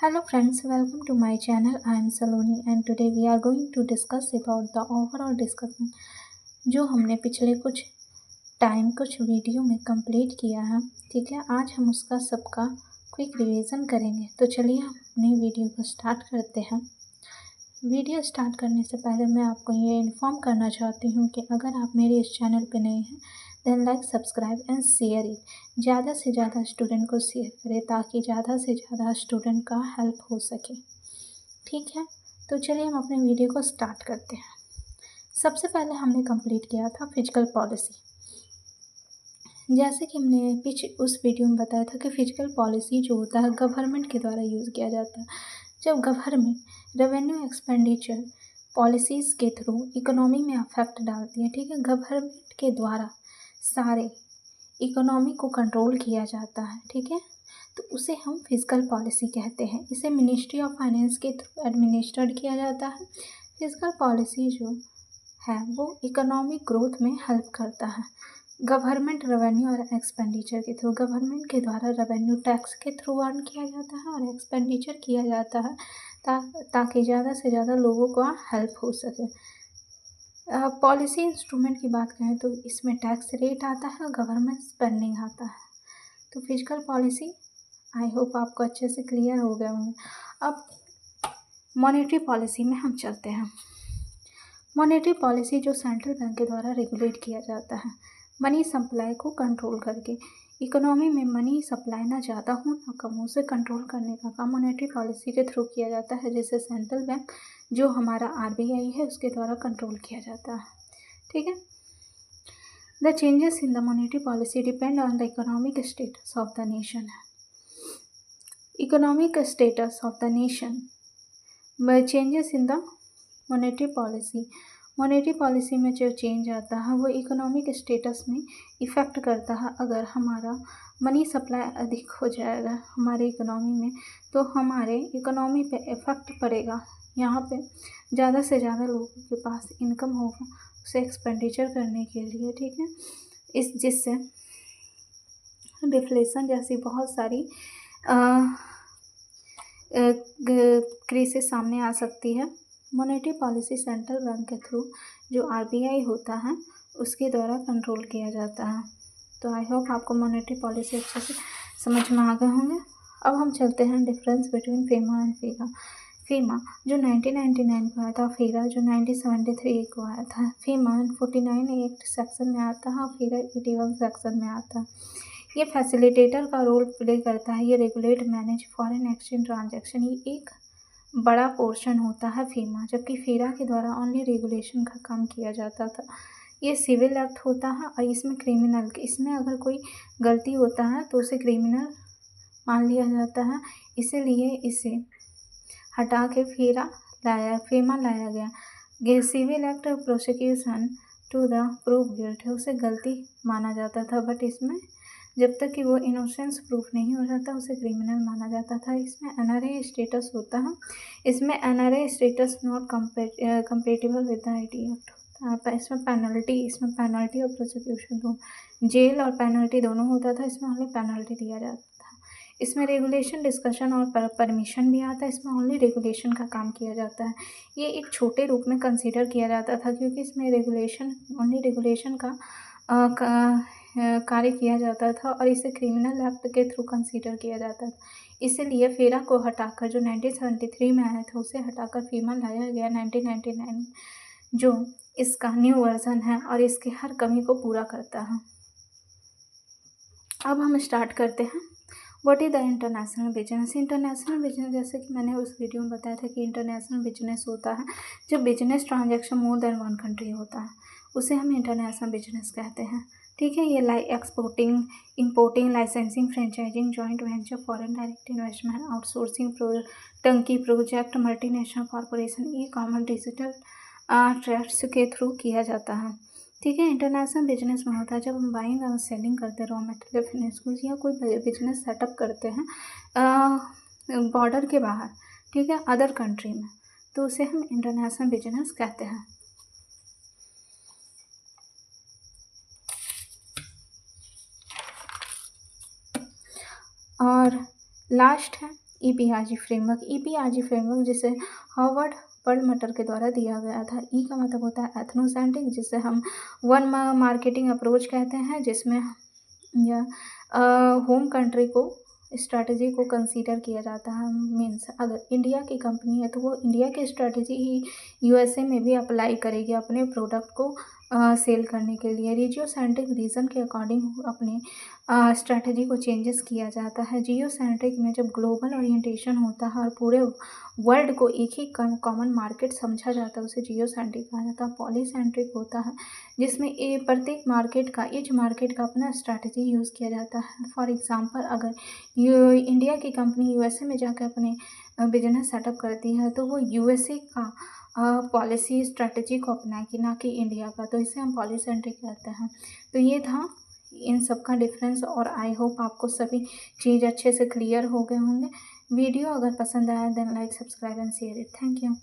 Hello friends, welcome to my channel. I am Saloni and today we are going to discuss about the overall discussion जो हमने पिछले कुछ video में complete किया है। ठीक है, आज हम उसका सबका क्विक रिवीजन करेंगे। तो चलिए हम अपनी वीडियो को स्टार्ट करते हैं। वीडियो स्टार्ट करने से पहले मैं आपको ये इन्फॉर्म करना चाहती हूँ कि अगर आप मेरे इस चैनल पे नए हैं then like subscribe and share it. ज़्यादा से ज़्यादा स्टूडेंट को शेयर करें ताकि ज़्यादा से ज़्यादा स्टूडेंट का हेल्प हो सके। ठीक है, तो चलिए हम अपने वीडियो को स्टार्ट करते हैं। सबसे पहले हमने कंप्लीट किया था फिजिकल पॉलिसी। जैसे कि हमने उस वीडियो में बताया था कि फिजिकल पॉलिसी जो होता है गवर्नमेंट के द्वारा यूज़ किया जाता है। जब गवर्नमेंट रेवेन्यू एक्सपेंडिचर पॉलिसीज़ के थ्रू इकोनॉमी में अफेक्ट डालती है। ठीक है, गवर्नमेंट के द्वारा सारे इकोनॉमी को कंट्रोल किया जाता है। ठीक है, तो उसे हम फिजिकल पॉलिसी कहते हैं। इसे मिनिस्ट्री ऑफ फाइनेंस के थ्रू एडमिनिस्ट्रेट किया जाता है। फिजिकल पॉलिसी जो है वो इकोनॉमिक ग्रोथ में हेल्प करता है। गवर्नमेंट रेवेन्यू और एक्सपेंडिचर के थ्रू, गवर्नमेंट के द्वारा रेवेन्यू टैक्स के थ्रू अर्न किया जाता है और एक्सपेंडिचर किया जाता है ताकि ज़्यादा से ज़्यादा लोगों का हेल्प हो सके। पॉलिसी इंस्ट्रूमेंट की बात करें तो इसमें टैक्स रेट आता है और गवर्नमेंट स्पेंडिंग आता है। तो फिजिकल पॉलिसी आई होप आपको अच्छे से क्लियर हो गए होंगे। अब मॉनेटरी पॉलिसी में हम चलते हैं। मॉनेटरी पॉलिसी जो सेंट्रल बैंक के द्वारा रेगुलेट किया जाता है मनी सप्लाई को कंट्रोल करके। इकोनॉमी में मनी सप्लाई ना ज़्यादा हो ना कम हो, उसे कंट्रोल करने का काम मॉनेटरी पॉलिसी के थ्रू किया जाता है, जिसे सेंट्रल बैंक जो हमारा आरबीआई है उसके द्वारा कंट्रोल किया जाता है। ठीक है, the changes in the monetary policy depend on the economic status of the nation है। Economic status of the nation changes in the monetary policy. Monetary policy में जो चेंज आता है वो इकोनॉमिक स्टेटस में इफ़ेक्ट करता है। अगर हमारा मनी सप्लाई अधिक हो जाएगा हमारे इकोनॉमी में तो हमारे इकोनॉमी पे इफ़ेक्ट पड़ेगा। यहाँ पे ज़्यादा से ज़्यादा लोगों के पास इनकम होगा उसे एक्सपेंडिचर करने के लिए। ठीक है, जिससे डिफ्लेशन जैसी बहुत सारी क्राइसिस सामने आ सकती है। मॉनेटरी पॉलिसी सेंट्रल बैंक के थ्रू जो आरबीआई होता है उसके द्वारा कंट्रोल किया जाता है। तो आई होप आपको मॉनेटरी पॉलिसी अच्छे से समझ में आ गए होंगे। अब हम चलते हैं डिफरेंस बिटवीन फीमा एंड फीगा। फीमा जो 1999 को आया था, फीरा जो 1973 को आया था। फीमा 49 एक्ट सेक्शन में आता है और फीरा 81 सेक्शन में आता है। ये फैसिलिटेटर का रोल प्ले करता है। ये regulate manage foreign exchange transaction, ये एक बड़ा पोर्शन होता है फीमा, जबकि फीरा के द्वारा ओनली रेगुलेशन का काम किया जाता था। ये सिविल एक्ट होता है और इसमें अगर कोई गलती होता है तो उसे क्रिमिनल मान लिया जाता है, इसीलिए इसे हटा के फीमा लाया गया। Civil act prosecution to the prove guilt है, उसे गलती माना जाता था, बट इसमें जब तक कि वो इनोसेंस प्रूफ नहीं हो जाता उसे क्रिमिनल माना जाता था। इसमें एनआरए स्टेटस होता है। इसमें NRA status not compatible with the IT act. इसमें पेनल्टी और प्रोसिक्यूशन दो, जेल और पेनल्टी दोनों होता था। इसमें ओनली पेनल्टी दिया जाता था। इसमें रेगुलेशन, डिस्कशन और परमिशन भी आता है। इसमें ओनली रेगुलेशन का काम किया जाता है। ये एक छोटे रूप में कंसीडर किया जाता था क्योंकि इसमें ओनली रेगुलेशन का कार्य किया जाता था और इसे क्रिमिनल एक्ट के थ्रू कंसीडर किया जाता था। इसीलिए फेरा को हटाकर जो 1973 में आया था उसे हटाकर फीमा लाया गया 1999, जो इसका न्यू वर्जन है और इसके हर कमी को पूरा करता है। अब हम स्टार्ट करते हैं। What is the international business. International business जैसे कि मैंने उस वीडियो में बताया था कि इंटरनेशनल बिजनेस होता है जब business transaction more than one country होता है, उसे हम इंटरनेशनल बिजनेस कहते हैं। ठीक है, ये exporting, importing, licensing, franchising, joint venture, foreign direct investment, outsourcing, turnkey project, multinational corporation, e commerce, digital trades के थ्रू किया जाता है। ठीक है, इंटरनेशनल बिजनेस में होता है जब हम बाइंग और सेलिंग करते हैं रॉ मटेरियल, फिनिश गुड्स या कोई बिजनेस सेटअप करते हैं बॉर्डर के बाहर, ठीक है, अदर कंट्री में, तो उसे हम इंटरनेशनल बिजनेस कहते हैं। और लास्ट है ईपीआरजी फ्रेमवर्क जिसे हार्वर्ड पर्लमटर के द्वारा दिया गया था। ई का मतलब होता है एथनोसेंट्रिक, जिसे हम वन मार्केटिंग अप्रोच कहते हैं, जिसमें या होम कंट्री को स्ट्रैटेजी को कंसीडर किया जाता है। मीन्स अगर इंडिया की कंपनी है तो वो इंडिया की स्ट्रैटेजी ही यूएसए में भी अप्लाई करेगी अपने प्रोडक्ट को सेल करने के लिए। रिजियोसेंट्रिक रीजन के अकॉर्डिंग अपने स्ट्रैटेजी को चेंजेस किया जाता है। जियोसेंट्रिक में जब ग्लोबल ओरिएंटेशन होता है और पूरे वर्ल्ड को एक ही कॉमन मार्केट समझा जाता है, उसे जियोसेंट्रिक कहा जाता है। पॉलीसेंट्रिक होता है जिसमें प्रत्येक मार्केट का ईच मार्केट का अपना स्ट्रैटेजी यूज़ किया जाता है। फॉर एग्जांपल अगर इंडिया की कंपनी यूएसए में जाकर अपने बिजनेस सेटअप करती है तो वो यूएसए का पॉलिसी स्ट्रैटेजी को अपनाएगी, ना कि इंडिया का, तो इसे हम पॉलीसेंट्रिक कहते हैं। तो ये था इन सब का डिफरेंस, और आई होप आपको सभी चीज़ अच्छे से क्लियर हो गए होंगे। वीडियो अगर पसंद आया then like, subscribe and share it. Thank you.